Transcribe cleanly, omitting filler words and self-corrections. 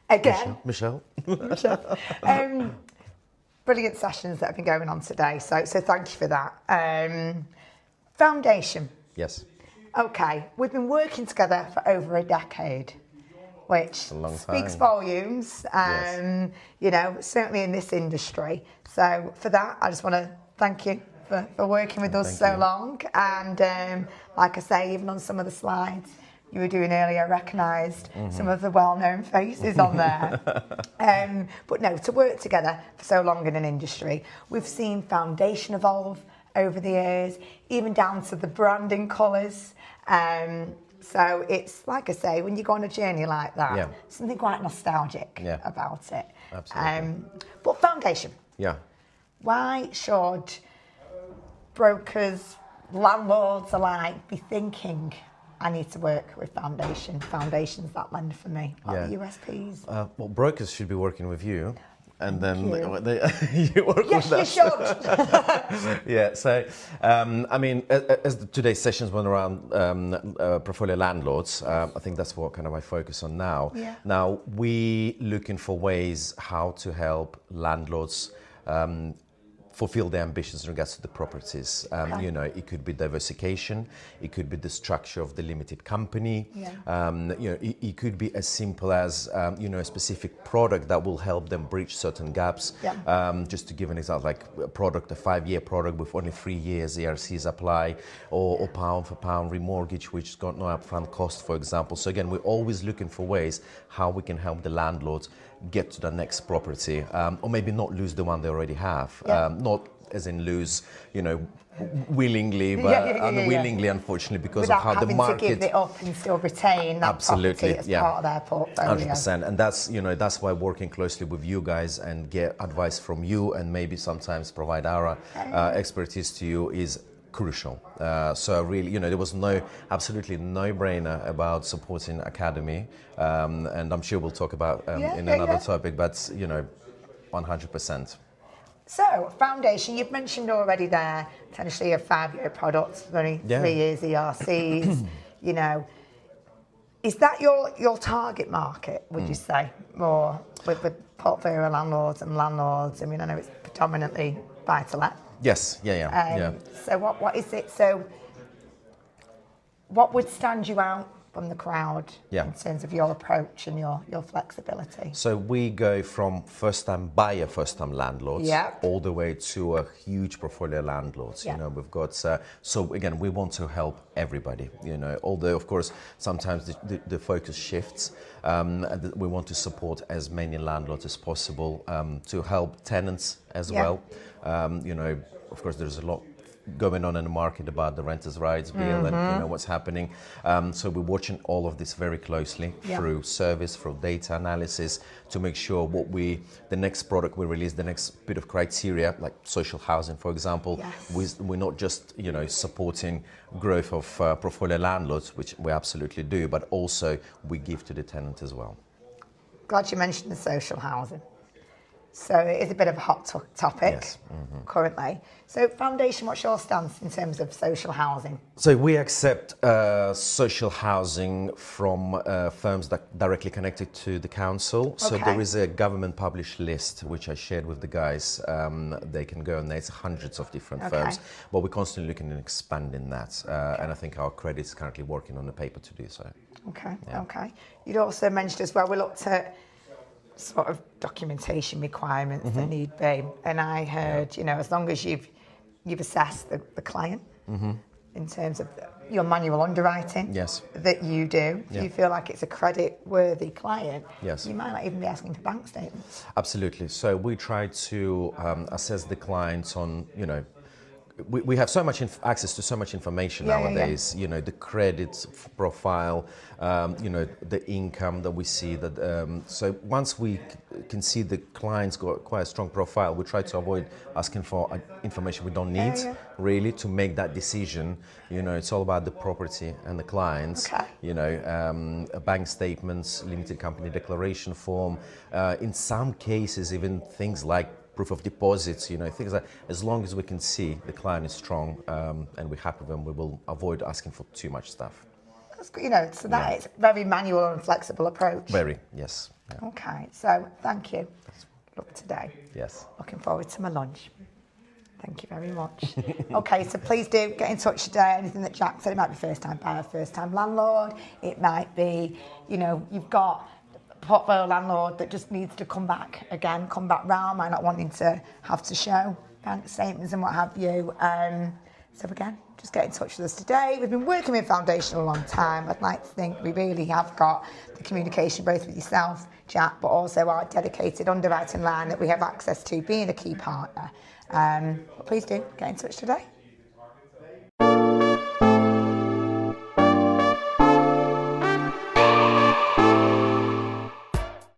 Again. Michelle. Brilliant sessions that have been going on today, so thank you for that. Foundation. Yes. Okay, we've been working together for over a decade, which A long speaks time. volumes, Yes. you know, certainly in this industry. So for that, I just want to thank you for working with us Thank so you. long. And like I say, even on some of the slides you were doing earlier, I recognised some of the well-known faces on there. But no, to work together for so long in an industry, we've seen foundation evolve over the years, even down to the branding colours. So it's, like I say, when you go on a journey like that, Yeah. something quite nostalgic Yeah. about it. Absolutely. But foundation, Yeah. why should brokers, landlords alike be thinking, I need to work with foundation? Foundation's that lend for me. What are the USPs? Well, brokers should be working with you, and Thank then you. you work Yes, with you us. should. Yeah. So, I mean, as today's sessions went around portfolio landlords, I think that's what kind of I focus on now. Yeah. Now we looking for ways how to help landlords. Fulfill their ambitions in regards to the properties. Okay. You know, it could be diversification, it could be the structure of the limited company. Yeah. You know, it could be as simple as you know, a specific product that will help them bridge certain gaps. Yeah. Just to give an example, like a product, a 5-year product with only 3 years ERCs apply, or pound for pound remortgage, which has got no upfront cost, for example. So again, we're always looking for ways how we can help the landlords get to the next property, or maybe not lose the one they already have. Yeah. Not as in lose, you know, willingly, but Yeah. unwillingly, unfortunately, because Without of how the having market. to give it up and still retain that Absolutely, property as yeah. part of their portfolio. 100%, and that's, you know, that's why working closely with you guys and get advice from you, and maybe sometimes provide our expertise to you is crucial. So really, you know, there was absolutely no-brainer about supporting Academy, and I'm sure we'll talk about in another topic, but you know, 100%. So, foundation, you've mentioned already there, potentially a 5-year product, only 3 years ERCs, you know. Is that your target market, would you say, more with portfolio landlords and landlords? I mean, I know it's predominantly buy-to-let. Yes, yeah. So what is it? So what would stand you out from the crowd in terms of your approach and your flexibility? So we go from first-time buyer, first-time landlords, all the way to a huge portfolio landlords. You know, we've got, so again, we want to help everybody, you know, although of course sometimes the focus shifts. We want to support as many landlords as possible, to help tenants as well. You know, of course there's a lot going on in the market about the renters' rights bill and you know what's happening. So we're watching all of this very closely through service, through data analysis, to make sure the next product we release, the next bit of criteria, like social housing, for example, we're not just, you know, supporting growth of portfolio landlords, which we absolutely do, but also we give to the tenant as well. Glad you mentioned the social housing. So it is a bit of a hot topic currently. So foundation, what's your stance in terms of social housing? So we accept social housing from firms that directly connected to the council. So there is a government published list, which I shared with the guys. They can go and there's hundreds of different firms, but we're constantly looking at expanding that. And I think our credit is currently working on the paper to do so. Okay. You'd also mentioned as well, we looked at sort of documentation requirements that need be, and I heard, you know, as long as you've assessed the client in terms of your manual underwriting that you do, if you feel like it's a credit-worthy client, you might not even be asking for bank statements. Absolutely. So we try to assess the clients on, you know, we have so much access to so much information nowadays. You know, the credit profile, you know, the income that we see. That so once we can see the client's got quite a strong profile, we try to avoid asking for information we don't need really to make that decision. You know, it's all about the property and the clients. You know, bank statements, limited company declaration form. In some cases, even things like proof of deposits, you know, things like, as long as we can see the client is strong and we're happy with them, we will avoid asking for too much stuff. That's good, you know, so that is very manual and flexible approach. Very, yes. Yeah. Okay, so thank you. Look today. Yes. Looking forward to my lunch. Thank you very much. Okay, so please do get in touch today. Anything that Jack said, it might be first time buyer, first time landlord. It might be, you know, you've got a portfolio landlord that just needs to come back round, might not wanting to have to show bank statements and what have you. So again, just get in touch with us today. We've been working with Foundation a long time. I'd like to think we really have got the communication both with yourself, Jack, but also our dedicated underwriting line that we have access to, being a key partner. But please do get in touch today.